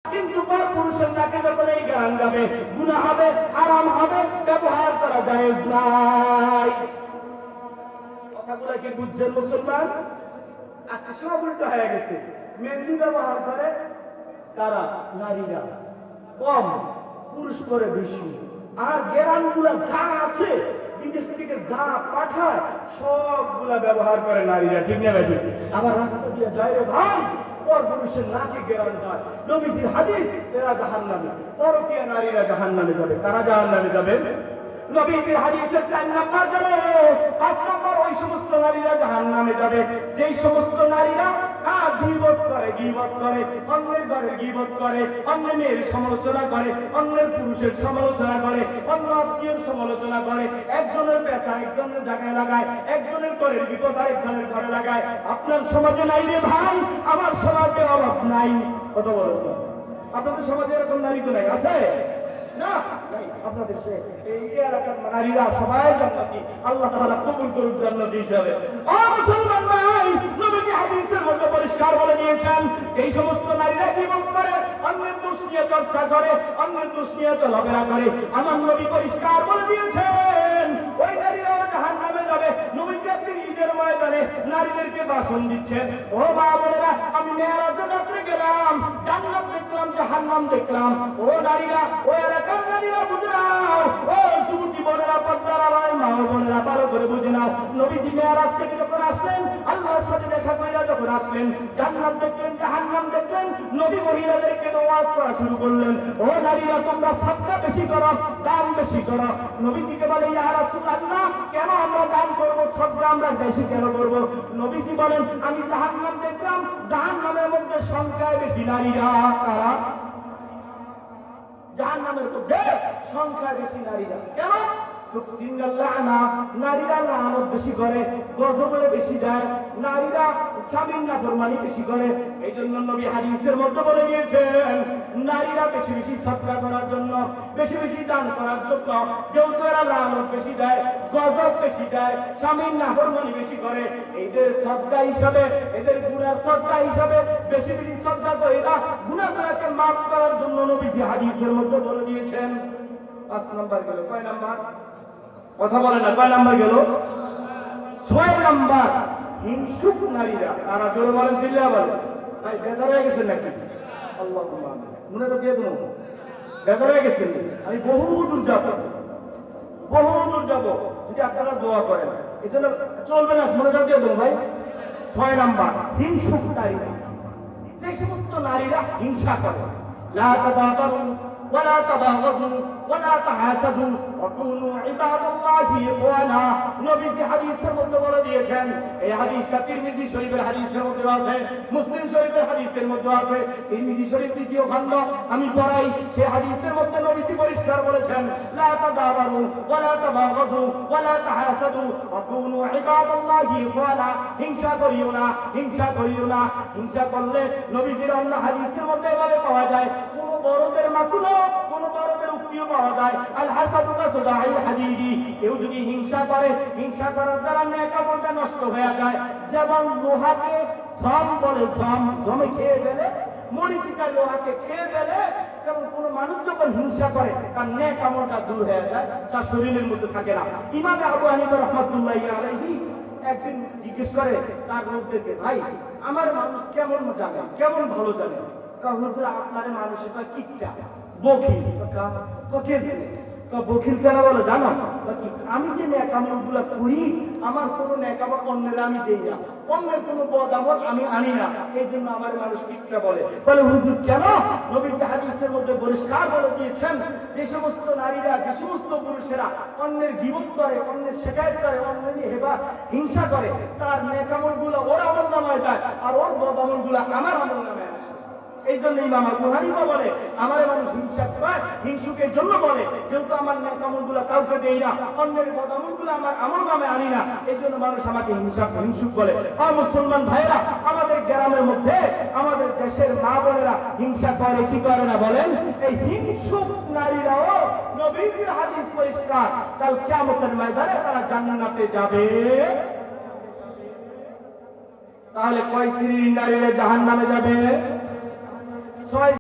কিন্তু পর পুরুষের নাকে যখন এই গান যাবে গুনাহ হবে, হারাম হবে, ব্যবহার করা জায়েজ নাই। কথাগুলো কি বুঝছেন মুসলমান? আজকে সব উল্টো হয়ে গেছে। মেহেন্দি ব্যবহার করে কারা? নারীরা কম, পুরুষ করে বেশি। আর গেরানগুলা যা আছে বিদেশ থেকে যা পাঠায় সবগুলা ব্যবহার করে নারীরা, ঠিক না ভাই? আবার রাস্তা দিয়ে যায় রে ভাই, পর পুরুষের নাকে গেরান যায়। নবীজির হাদিস, এরা জাহান্নামী, পরকীয়া নারীরা জাহান্নামে যাবে। কারা জাহান্নামে যাবে? নবীজির হাদিসের 4 নাম্বার গেল। 5 নাম্বার ওই সমস্ত নারীরা জাহান্নামে যাবে যেই সমস্ত নারীরা গীবত করে, অন্যের ঘরের গীবত করে, অন্য মেয়ের সমালোচনা করে, অন্যের পুরুষের সমালোচনা করে, অন্য আত্মীয়ের সমালোচনা করে, একজনের পেশা একজনের জায়গায় লাগায়, একজনের ঘরের বিপদ আরেকজনের ঘরে লাগায়। আপনার সমাজে নাই রে ভাই, আমার সমাজে অভাব নাই। কত বড় আপনাদের সমাজে এরকম নারী তো নাই, আছে না? আপনাদের এই এলাকার নারীরা সবাই জান্নাতি, আল্লাহ তাআলা কবুল করুন জান্নাতি হিসাবে। ও মুসলমান ভাই, নবীজি হাদিসের মধ্যে পরিষ্কার বলে দিয়েছেন এই সমস্ত নারীরা গীবত করে, অন্যের দোষ নিয়ে চর্চা করে, অন্যের দোষ নিয়ে চলাফেরা করে, আমার নবী পরিষ্কার বলে দিয়েছেন ওই নারীরা জাহান্নামে যাবে। নবীজি একদিন ঈদের ময়দানে নারীদেরকে ভাষণ দিচ্ছেন, ও মা বোনেরা, আমি মেরাজের রাত্রে গেলাম, জান্নাত দেখলাম, জাহান্নাম দেখলাম। ও নারীরা, ও এলাকার নারীরা বুঝে নাও, ও যুবতী বোনেরা, পর্দার আড়াল মা বোনেরা ভালো করে বুঝে নাও। নবীজি মেরাজ থেকে যখন আসলেন, আল্লাহর সাথে দেখা কইরা যখন আসলেন, জান্নাত দেখলেন, জাহান্নাম দেখলেন, নবী মহিলাদেরকে ওয়াজ করা শুরু করলেন, ও নারীরা তোমরা সাদকা বেশি করো, দান বেশি করো। নবীজিকে বলে, ইয়া রাসূলুল্লাহ, কেন আমরা দান করব, সাদকা আমরা বেশি কেন করব? নবীজি বলেন, আমি জাহান্নাম দেখলাম, জাহান্নামের মধ্যে সংখ্যায় বেশি নারীরা। কারা? জাহান্নামের মধ্যে সংখ্যায় বেশি নারীরা। কেন? নারীরা লানত বেশি করে, গজবে বেশি যায়, নারীরা স্বামীর নাফরমানি বেশি করে। এই জন্য নবী হাদিসের মধ্যে বলে দিয়েছেন নারীরা বেশি বেশি সাদকা করার জন্য, বেশি বেশি দান করার জন্য। যেহেতু এরা লানত বেশি যায়, গজব বেশি যায়, স্বামীর নাফরমানি বেশি করে, এদের সাদকা হিসাবে, এদের গুনাহ সাদকা হিসাবে বেশি বেশি সাদকা করে এরা গুনাহগুলোকে মাফ করার জন্য নবীজি হাদিসের মধ্যে বলে দিয়েছেন। 5 নাম্বার গেল। কয় নাম্বার? কথা বলে না, কয় নাম্বার গেল? 6 নাম্বার হিংসুক নারীরা। তারা জোরে বলেন, চিল্লা বলেন। ভাই বেজার হয়ে গেছেন নাকি? আল্লাহুম্মা আমিন। মনে তো দিয়ে দেবো, বেজার হয়ে গেছেন। আমি বহু দূর যাব, যদি আপনারা দোয়া করেন। এই জন্য চলবে না, মনে দিয়ে দেবো ভাই। 6 নাম্বার হিংসুক নারীরা, যে সমস্ত নারীরা হিংসা করে। লা তাবাগাদু ওয়ালা তাবাগাদু ওয়ালা তাহাসাদু ওয়াকুনু ইবাদাল্লাহি ইখওয়ানা। নবীজি হাদিসের মধ্যে বলে দিয়েছেন, এই হাদিসটা তিরমিজি শরীফের হাদিসের মধ্যে আছে, মুসলিম শরীফের হাদিসের মধ্যে আছে। তিরমিজি শরীফ 2য় খণ্ড আমি পড়াই, সেই হাদিসের মধ্যে নবীজি পরিষ্কার বলেছেন, লা তাদাবারু ওয়ালা তাবাগাদু ওয়ালা তাহাসাদু ওয়াকুনু ইবাদাল্লাহি ইখওয়ানা। হিংসা করিও না, হিংসা করিও না। হিংসা করলে নবীজির অন্য হাদিসের মধ্যে বলে পাওয়া যায়, কোন বড়দের মাকুলো, কোন বড়দের উক্তিও পাওয়া যায়, আল হাসাদু কাসদাইল হাদিদি। কেউ যদি হিংসা করে, হিংসা করার দ্বারা নেক আমলটা নষ্ট হয়ে যায়। যেমন লোহাকে শ্রম বলে, জমে খেয়ে গেলে, মরিচিকা লোহাকে খেয়ে গেলে, যেমন কোন মানুষ যখন হিংসা করে তার নেক আমলটা দূর হয়ে যায়, তার শরীরের মধ্যে থাকে না। ইমাম আবু হানিফা রাহমাতুল্লাহি আলাইহি একদিন জিজ্ঞেস করে তার লোকদেরকে, ভাই আমার মানুষ কেমন জানে, কেমন ভালো জানে? আপনার মানুষের কিপটা, বকিল। বকিল কেন বলো জানো? আমি যে নেক আমল গুলা করি, আমার কোনো নেক আমল অন্যের আমি দেই না, অন্যের কোনো বদ আমল আমি আনি না, এই জন্য আমার মানুষ কিপটা বলে। হুজুর কেন? নবীজি হাদিসের মধ্যে পরিষ্কার বলে দিয়েছেন, যে সমস্ত নারীরা, যে সমস্ত পুরুষেরা অন্যের গীবত করে, অন্যের শিকায়ত করে, অন্যের হেবা হিংসা করে, তার নেক আমল গুলো ওর আমল নামায় যায়, আর ওর বদ আমল গুলা আমার আমল নামায় আসে। এই জন্য ইমাম আবু হানিফা বলে, আমার মানুষ হিংসা করে, হিংসুকের জন্য বলে, যেহেতু আমার নেক আমলগুলো কাউকে দেই না, অন্যের বদ আমলগুলো আমার আমল নামে আনি না, এই জন্য মানুষ আমাকে হিংসুক বলে। আর মুসলমান ভাইরা, আমাদের গ্রামের মধ্যে, আমাদের দেশের মা বোনেরা হিংসা করে কি করে না বলেন? এই হিংসুক নারীরাও নবীজির হাদিস পরিষ্কার, কাল কিয়ামতের ময়দানে তারা জান্নাতে যাবে। তাহলে কয় শ্রেণীর নারীরা জাহান্নামে যাবে? 6